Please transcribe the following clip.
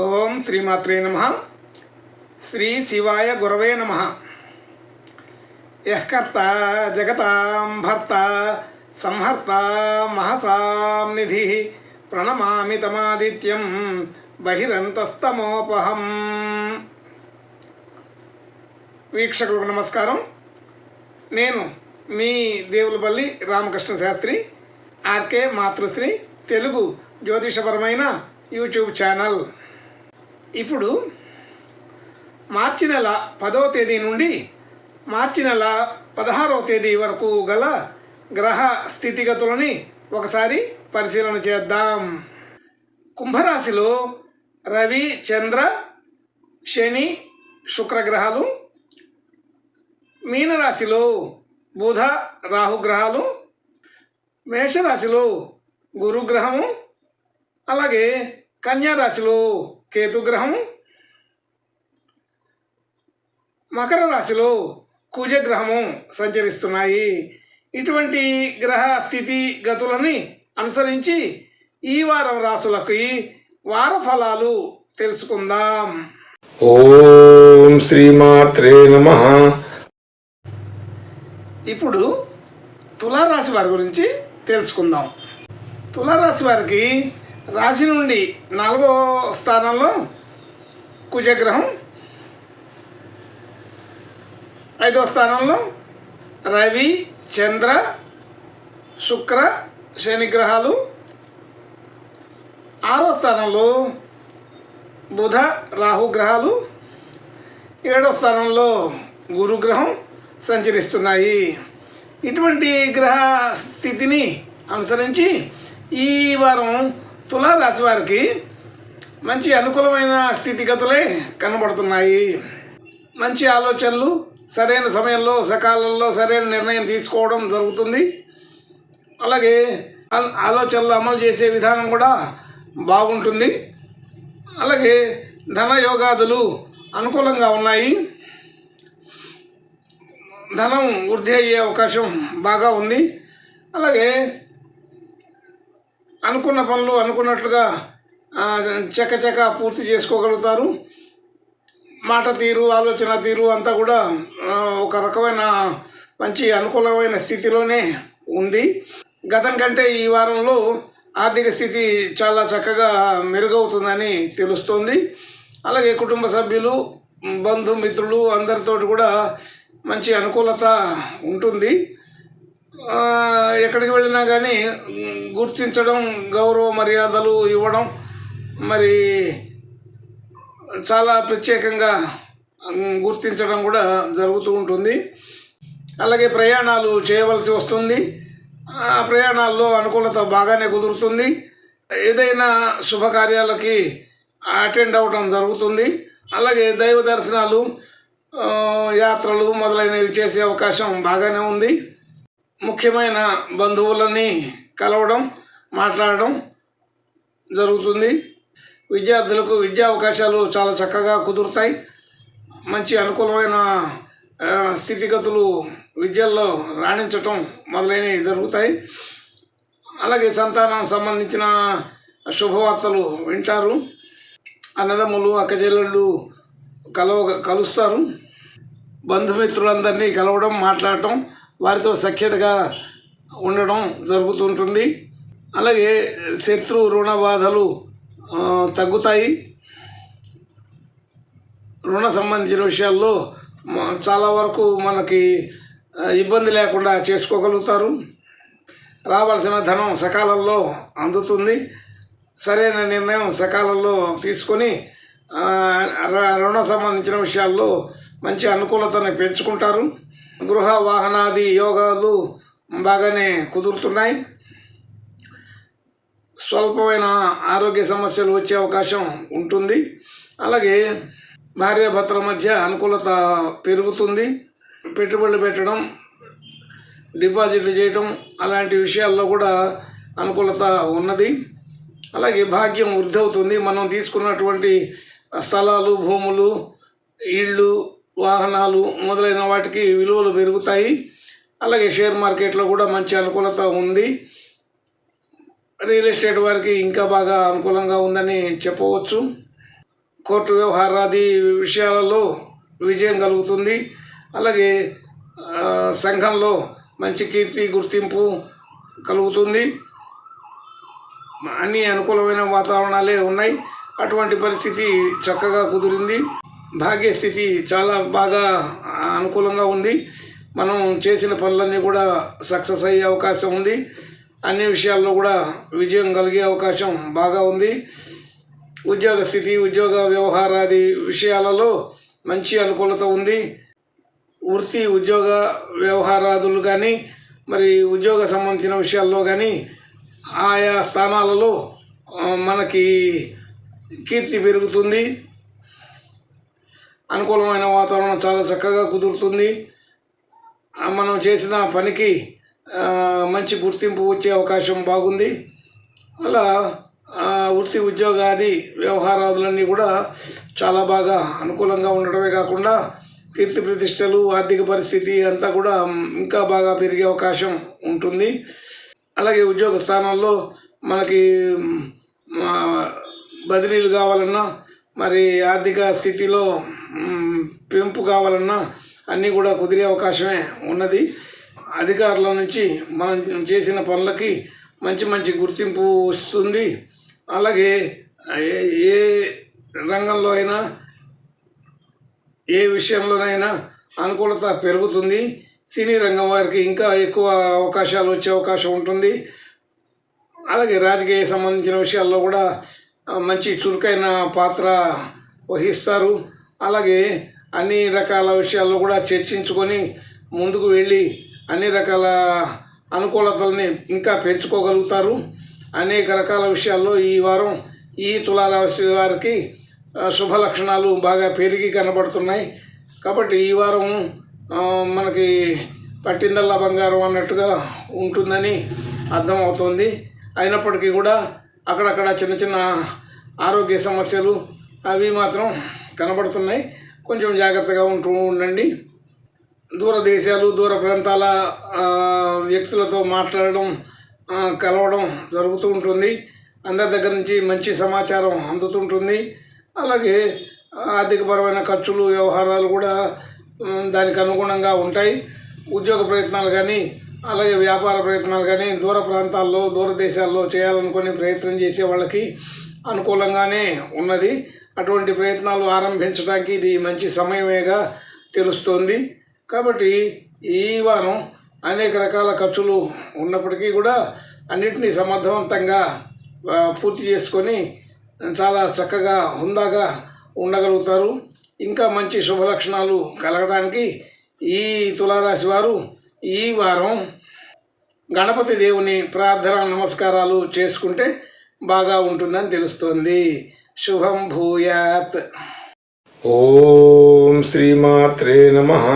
ఓం శ్రీమాత్రే నమః. శ్రీ శివాయ గురవే నమః. యః కర్తా జగతాం భర్తా సంహర్తా మహసాం నిధిః ప్రణమామి తమాదిత్యం బహిరంతస్తమోపహం. వీక్షకులకు నమస్కారం. నేను మీ దేవులపల్లి రామకృష్ణ శాస్త్రి, ఆర్కే మాతృశ్రీ తెలుగు జ్యోతిషపరమైన యూట్యూబ్ ఛానల్. ఇప్పుడు మార్చి నెల 10వ తేదీ నుండి మార్చి నెల 16వ తేదీ వరకు గల గ్రహ స్థితిగతులని ఒకసారి పరిశీలన చేద్దాం. కుంభరాశిలో రవి, చంద్ర, శని, శుక్రగ్రహాలు. మీనరాశిలో బుధ, రాహుగ్రహాలు. మేషరాశిలో గురుగ్రహము. అలాగే కన్యారాశిలో కేతుగ్రహము. మకర రాశిలో కుజగ్రహము సంచరిస్తున్నాయి. ఇటువంటి గ్రహ స్థితి గతులని అనుసరించి ఈ వారం రాశులకి వార ఫలాలు తెలుసుకుందాం. ఓం శ్రీమాత్రే నమః. ఇప్పుడు తులారాశి వారి గురించి తెలుసుకుందాం. తులారాశి వారికి రాశి నుండి 4వ స్థానంలో కుజగ్రహం, 5వ స్థానంలో రవి, చంద్ర, శుక్ర, శని గ్రహాలు. 6వ స్థానంలో బుధ, రాహు గ్రహాలు. 7వ స్థానంలో గురుగ్రహం సంచరిస్తున్నాయి. ఇటువంటి గ్రహ స్థితిని అనుసరించి ఈ వారం తులారాశి వారికి మంచి అనుకూలమైన స్థితిగతులే కనబడుతున్నాయి. మంచి ఆలోచనలు సరైన సమయంలో సకాలంలో సరైన నిర్ణయం తీసుకోవడం జరుగుతుంది. అలాగే ఆలోచనలు అమలు చేసే విధానం కూడా బాగుంటుంది. అలాగే ధనయోగాదులు అనుకూలంగా ఉన్నాయి. ధనం వృద్ధి అయ్యే అవకాశం బాగా ఉంది. అలాగే అనుకున్న పనులు అనుకున్నట్లుగా చకచక పూర్తి చేసుకోగలుగుతారు. మాట తీరు, ఆలోచన తీరు అంతా కూడా ఒక రకమైన మంచి అనుకూలమైన స్థితిలోనే ఉంది. గతం కంటే ఈ వారంలో ఆర్థిక స్థితి చాలా చక్కగా మెరుగవుతుందని తెలుస్తుంది. అలాగే కుటుంబ సభ్యులు, బంధుమిత్రులు అందరితోటి కూడా మంచి అనుకూలత ఉంటుంది. ఎక్కడికి వెళ్ళినా కానీ గుర్తించడం, గౌరవ మర్యాదలు ఇవ్వడం మరి చాలా ప్రత్యేకంగా గుర్తించడం కూడా జరుగుతూ ఉంటుంది. అలాగే ప్రయాణాలు చేయవలసి వస్తుంది. ఆ ప్రయాణాల్లో అనుకూలత బాగానే కుదురుతుంది. ఏదైనా శుభకార్యాలకి అటెండ్ అవ్వడం జరుగుతుంది. అలాగే దైవ దర్శనాలు, యాత్రలు మొదలైనవి చేసే అవకాశం బాగానే ఉంది. ముఖ్యమైన బంధువులని కలవడం, మాట్లాడడం జరుగుతుంది. విద్యార్థులకు విద్యా అవకాశాలు చాలా చక్కగా కుదురుతాయి. మంచి అనుకూలమైన స్థితిగతులు విద్యల్లో రాణించటం మొదలైనవి జరుగుతాయి. అలాగే సంతానం సంబంధించిన శుభవార్తలు వింటారు. అన్నదమ్ములు, అక్కచెల్లెళ్ళు కలుస్తారు. బంధుమిత్రులందరినీ కలవడం, మాట్లాడటం, వారితో సఖ్యతగా ఉండడం జరుగుతుంటుంది. అలాగే శత్రు రుణ బాధలు తగ్గుతాయి. రుణ సంబంధించిన విషయాల్లో చాలా వరకు మనకి ఇబ్బంది లేకుండా చేసుకోగలుగుతారు. రావాల్సిన ధనం సకాలంలో అందుతుంది. సరైన నిర్ణయం సకాలంలో తీసుకొని రుణ సంబంధించిన విషయాల్లో మంచి అనుకూలతను పెంచుకుంటారు. గృహ వాహనాది యోగాలు బాగానే కుదురుతున్నాయి. స్వల్పమైన ఆరోగ్య సమస్యలు వచ్చే అవకాశం ఉంటుంది. అలాగే భార్యాభర్తల మధ్య అనుకూలత పెరుగుతుంది. పెట్టుబడులు పెట్టడం, డిపాజిట్లు చేయటం అలాంటి విషయాల్లో కూడా అనుకూలత ఉన్నది. అలాగే భాగ్యం వృద్ధి అవుతుంది. మనం తీసుకున్నటువంటి స్థలాలు, భూములు, ఇళ్ళు, వాహనాలు మొదలైన వాటికి విలువలు పెరుగుతాయి. అలాగే షేర్ మార్కెట్లో కూడా మంచి అనుకూలత ఉంది. రియల్ ఎస్టేట్ వారికి ఇంకా బాగా అనుకూలంగా ఉందని చెప్పవచ్చు. కోర్టు వ్యవహారాది విషయాలలో విజయం కలుగుతుంది. అలాగే సంఘంలో మంచి కీర్తి గుర్తింపు కలుగుతుంది. అన్ని అనుకూలమైన వాతావరణాలే ఉన్నాయి. అటువంటి పరిస్థితి చక్కగా కుదిరింది. భాగ్యస్థితి చాలా బాగా అనుకూలంగా ఉంది. మనం చేసిన పనులన్నీ కూడా సక్సెస్ అయ్యే అవకాశం ఉంది. అన్ని విషయాల్లో కూడా విజయం కలిగే అవకాశం బాగా ఉంది. ఉద్యోగ స్థితి, ఉద్యోగ వ్యవహారాది విషయాలలో మంచి అనుకూలత ఉంది. వృత్తి ఉద్యోగ వ్యవహారాదులు కానీ మరి ఉద్యోగ సంబంధించిన విషయాల్లో కానీ ఆయా స్థానాలలో మనకి కీర్తి పెరుగుతుంది. అనుకూలమైన వాతావరణం చాలా చక్కగా కుదురుతుంది. మనం చేసిన పనికి మంచి గుర్తింపు వచ్చే అవకాశం బాగుంది. అలా వృత్తి ఉద్యోగాది వ్యవహారాదులన్నీ కూడా చాలా బాగా అనుకూలంగా ఉండడమే కాకుండా కీర్తి ప్రతిష్టలు, ఆర్థిక పరిస్థితి అంతా కూడా ఇంకా బాగా పెరిగే అవకాశం ఉంటుంది. అలాగే ఉద్యోగ స్థానాల్లో మనకి బదిలీలు కావాలన్నా మరి ఆర్థిక స్థితిలో పెంపు కావాలన్నా అన్నీ కూడా కుదిరే అవకాశమే ఉన్నది. అధికారుల నుంచి మనం చేసిన పనులకి మంచి మంచి గుర్తింపు వస్తుంది. అలాగే ఏ రంగంలో అయినా ఏ విషయంలోనైనా అనుకూలత పెరుగుతుంది. సినీ రంగం వారికి ఇంకా ఎక్కువ అవకాశాలు వచ్చే అవకాశం ఉంటుంది. అలాగే రాజకీయ సంబంధించిన విషయాల్లో కూడా మంచి చురుకైన పాత్ర వహిస్తారు. అలాగే అన్ని రకాల విషయాల్లో కూడా చర్చించుకొని ముందుకు వెళ్ళి అన్ని రకాల అనుకూలతల్ని ఇంకా పెంచుకోగలుగుతారు. అనేక రకాల విషయాల్లో ఈ వారం ఈ తులారాశి వారికి శుభ లక్షణాలు బాగా పెరిగి కనబడుతున్నాయి. కాబట్టి ఈ వారం మనకి పట్టిందల్లా బంగారం అన్నట్టుగా ఉంటుందని అర్థమవుతుంది. అయినప్పటికీ కూడా అక్కడక్కడ చిన్న చిన్న ఆరోగ్య సమస్యలు అవి మాత్రం కనబడుతున్నాయి. కొంచెం జాగ్రత్తగా ఉండండి. దూర దేశాలు, దూర ప్రాంతాల వ్యక్తులతో మాట్లాడడం, కలవడం జరుగుతూ ఉంటుంది. అందరి దగ్గర నుంచి మంచి సమాచారం అందుతుంటుంది. అలాగే ఆర్థికపరమైన ఖర్చులు, వ్యవహారాలు కూడా దానికి అనుగుణంగా ఉంటాయి. ఉద్యోగ ప్రయత్నాలు కానీ అలాగే వ్యాపార ప్రయత్నాలు కానీ దూర ప్రాంతాల్లో, దూర దేశాల్లో చేయాలనుకునే ప్రయత్నం చేసే వాళ్ళకి అనుకూలంగానే ఉన్నది. అటువంటి ప్రయత్నాలు ఆరంభించడానికి ఇది మంచి సమయమేగా తెలుస్తోంది. కాబట్టి ఈ వారం అనేక రకాల ఖర్చులు ఉన్నప్పటికీ కూడా అన్నిటినీ సమర్థవంతంగా పూర్తి చేసుకొని చాలా చక్కగా హుందాగా ఉండగలుగుతారు. ఇంకా మంచి శుభలక్షణాలు కలగడానికి ఈ తులారాశి వారు ఈ వారం గణపతి దేవుని ప్రార్థన నమస్కారాలు చేసుకుంటే బాగా ఉంటుందని తెలుస్తోంది. శుభం భూయాత్. ఓం శ్రీమాత్రే నమః.